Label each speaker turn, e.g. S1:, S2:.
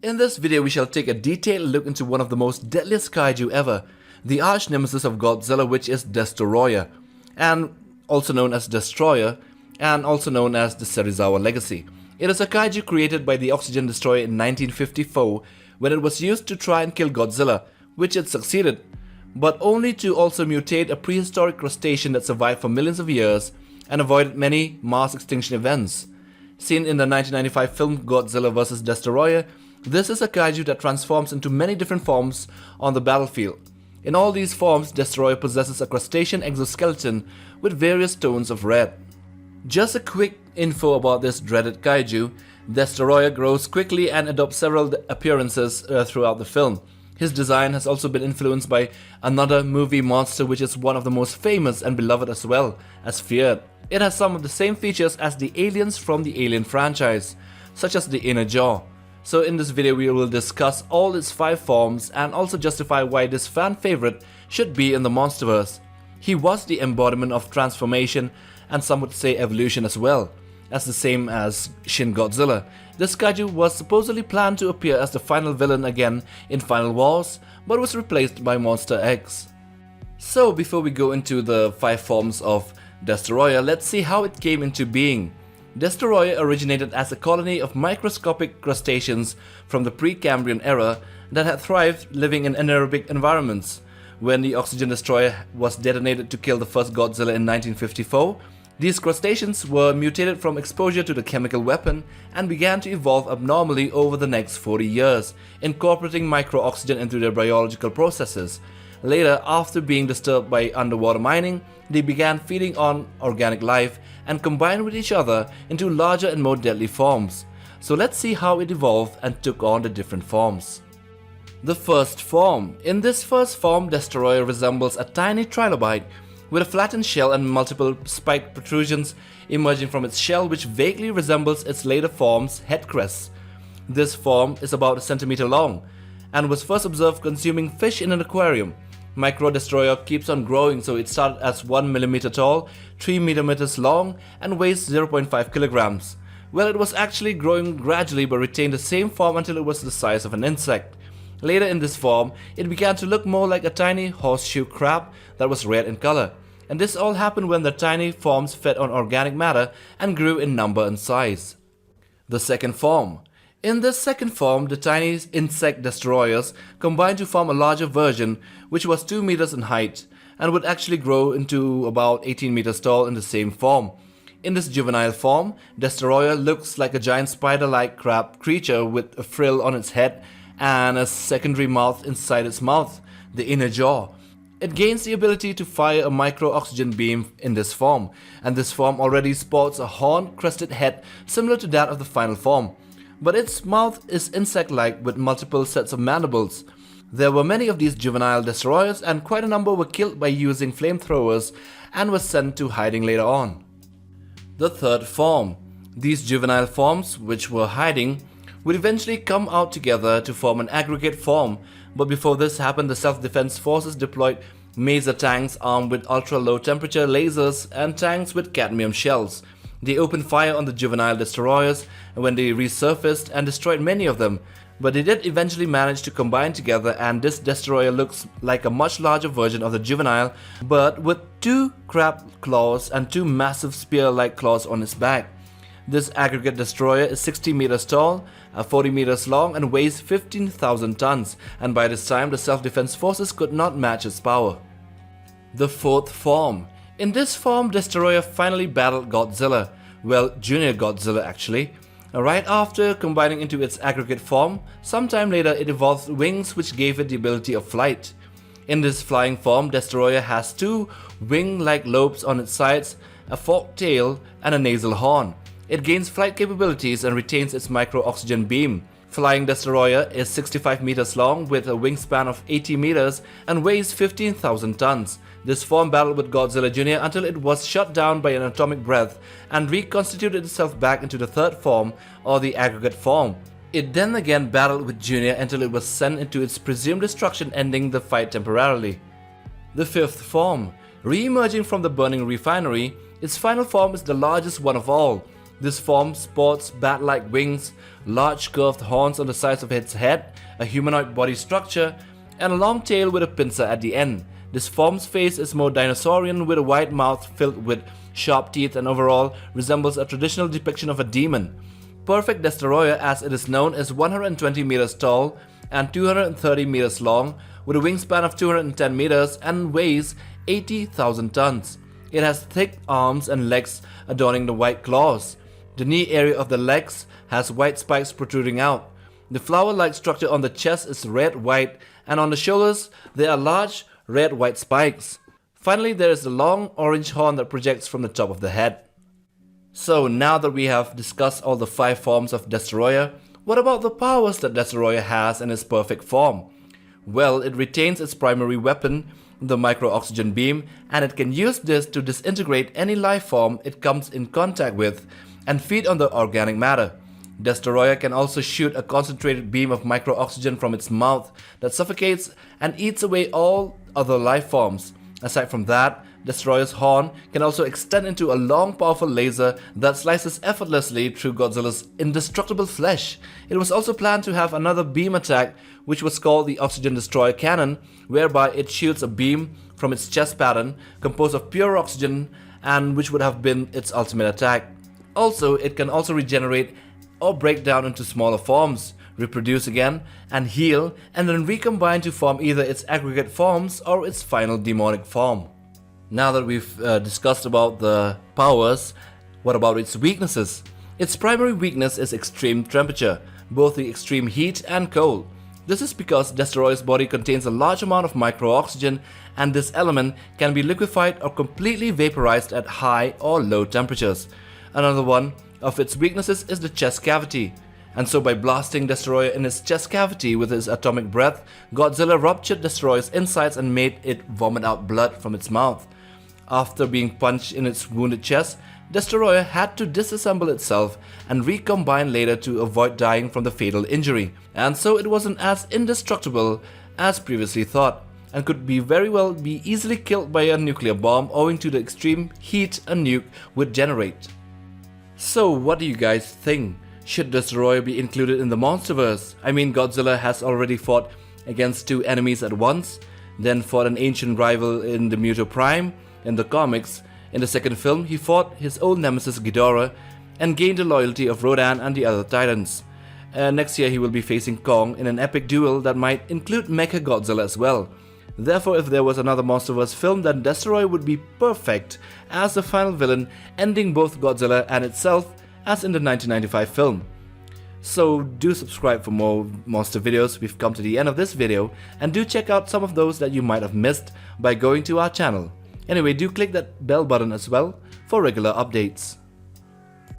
S1: In this video, we shall take a detailed look into one of the most deadliest kaiju ever, the arch nemesis of Godzilla, which is Destoroyah, and also known as Destroyer, and also known as the Serizawa Legacy. It is a kaiju created by the Oxygen Destroyer in 1954 when it was used to try and kill Godzilla, which it succeeded, but only to also mutate a prehistoric crustacean that survived for millions of years and avoided many mass extinction events. Seen in the 1995 film Godzilla vs. Destoroyah, this is a kaiju that transforms into many different forms on the battlefield. In all these forms, Destoroyah possesses a crustacean exoskeleton with various tones of red. Just a quick info about this dreaded kaiju: Destoroyah grows quickly and adopts several appearances throughout the film. His design has also been influenced by another movie monster which is one of the most famous and beloved as well as feared. It has some of the same features as the aliens from the Alien franchise, such as the inner jaw. So in this video we will discuss all its 5 forms and also justify why this fan favorite should be in the Monsterverse. He was the embodiment of transformation and some would say evolution as well, as the same as Shin Godzilla. This kaiju was supposedly planned to appear as the final villain again in Final Wars, but was replaced by Monster X. So before we go into the 5 forms of Destoroyah, let's see how it came into being. Destoroyah originated as a colony of microscopic crustaceans from the Precambrian era that had thrived living in anaerobic environments. When the Oxygen Destroyer was detonated to kill the first Godzilla in 1954, these crustaceans were mutated from exposure to the chemical weapon and began to evolve abnormally over the next 40 years, incorporating micro-oxygen into their biological processes. Later, after being disturbed by underwater mining, they began feeding on organic life and combined with each other into larger and more deadly forms. So let's see how it evolved and took on the different forms. The first form. In this first form, Destoroyah resembles a tiny trilobite with a flattened shell and multiple spiked protrusions emerging from its shell, which vaguely resembles its later form's head crests. This form is about a centimeter long and was first observed consuming fish in an aquarium. Micro Destoroyah keeps on growing, so it started as 1 millimeter tall, 3 millimeters long, and weighs 0.5 kilograms. Well, it was actually growing gradually but retained the same form until it was the size of an insect. Later in this form, it began to look more like a tiny horseshoe crab that was red in color. And this all happened when the tiny forms fed on organic matter and grew in number and size. The second form. In this second form, the tiny insect Destoroyahs combined to form a larger version which was 2 meters in height and would actually grow into about 18 meters tall in the same form. In this juvenile form, Destoroyah looks like a giant spider-like crab creature with a frill on its head and a secondary mouth inside its mouth, the inner jaw. It gains the ability to fire a micro-oxygen beam in this form, and this form already sports a horn-crested head similar to that of the final form. But its mouth is insect-like with multiple sets of mandibles. There were many of these juvenile Destoroyahs and quite a number were killed by using flamethrowers and were sent to hiding later on. The third form. These juvenile forms, which were hiding, would eventually come out together to form an aggregate form, but before this happened, the self-defense forces deployed Maser tanks armed with ultra-low temperature lasers and tanks with cadmium shells. They opened fire on the juvenile Destoroyahs when they resurfaced and destroyed many of them, but they did eventually manage to combine together, and this Destoroyah looks like a much larger version of the juvenile, but with 2 crab claws and 2 massive spear-like claws on its back. This aggregate Destoroyah is 60 meters tall, 40 meters long, and weighs 15,000 tons, and by this time the self-defense forces could not match its power. The fourth form. In this form, Destoroyah finally battled Godzilla, well, Junior Godzilla actually. Right after combining into its aggregate form, sometime later it evolved wings which gave it the ability of flight. In this flying form, Destoroyah has 2 wing-like lobes on its sides, a forked tail, and a nasal horn. It gains flight capabilities and retains its micro-oxygen beam. Flying Destoroyah is 65 meters long with a wingspan of 80 meters and weighs 15,000 tons. This form battled with Godzilla Jr. until it was shut down by an atomic breath and reconstituted itself back into the third form, or the aggregate form. It then again battled with Jr. until it was sent into its presumed destruction, ending the fight temporarily. The fifth form. Re-emerging from the burning refinery, its final form is the largest one of all. This form sports bat-like wings, large curved horns on the sides of its head, a humanoid body structure, and a long tail with a pincer at the end. This form's face is more dinosaurian with a wide mouth filled with sharp teeth and overall resembles a traditional depiction of a demon. Perfect Destoroyah, as it is known, is 120 meters tall and 230 meters long, with a wingspan of 210 meters and weighs 80,000 tons. It has thick arms and legs adorning the white claws. The knee area of the legs has white spikes protruding out. The flower-like structure on the chest is red-white, and on the shoulders there are large red-white spikes. Finally, there is a long orange horn that projects from the top of the head. So now that we have discussed all the 5 forms of Destoroyah, what about the powers that Destoroyah has in its perfect form? Well, it retains its primary weapon, the micro-oxygen beam, and it can use this to disintegrate any life form it comes in contact with and feed on the organic matter. Destoroyah can also shoot a concentrated beam of micro-oxygen from its mouth that suffocates and eats away all other life forms. Aside from that, Destoroyah's horn can also extend into a long, powerful laser that slices effortlessly through Godzilla's indestructible flesh. It was also planned to have another beam attack, which was called the Oxygen Destroyer Cannon, whereby it shoots a beam from its chest pattern composed of pure oxygen, and which would have been its ultimate attack. Also, it can also regenerate or break down into smaller forms, reproduce again, and heal, and then recombine to form either its aggregate forms or its final demonic form. Now that we've discussed about the powers, what about its weaknesses? Its primary weakness is extreme temperature, both the extreme heat and cold. This is because Destoroyah's body contains a large amount of micro-oxygen, and this element can be liquefied or completely vaporized at high or low temperatures. Another one of its weaknesses is the chest cavity, and so by blasting Destoroyah in its chest cavity with his atomic breath, Godzilla ruptured Destoroyah's insides and made it vomit out blood from its mouth. After being punched in its wounded chest, Destoroyah had to disassemble itself and recombine later to avoid dying from the fatal injury, and so it wasn't as indestructible as previously thought, and could very well be easily killed by a nuclear bomb owing to the extreme heat a nuke would generate. So what do you guys think? Should Destoroyah be included in the Monsterverse? I mean, Godzilla has already fought against 2 enemies at once, then fought an ancient rival in the Muto Prime in the comics. In the second film, he fought his old nemesis Ghidorah and gained the loyalty of Rodan and the other Titans. Next year he will be facing Kong in an epic duel that might include Mecha Godzilla as well. Therefore, if there was another Monsterverse film, then Destoroyah would be perfect as the final villain, ending both Godzilla and itself as in the 1995 film. So do subscribe for more monster videos. We've come to the end of this video, and do check out some of those that you might have missed by going to our channel. Anyway, do click that bell button as well for regular updates.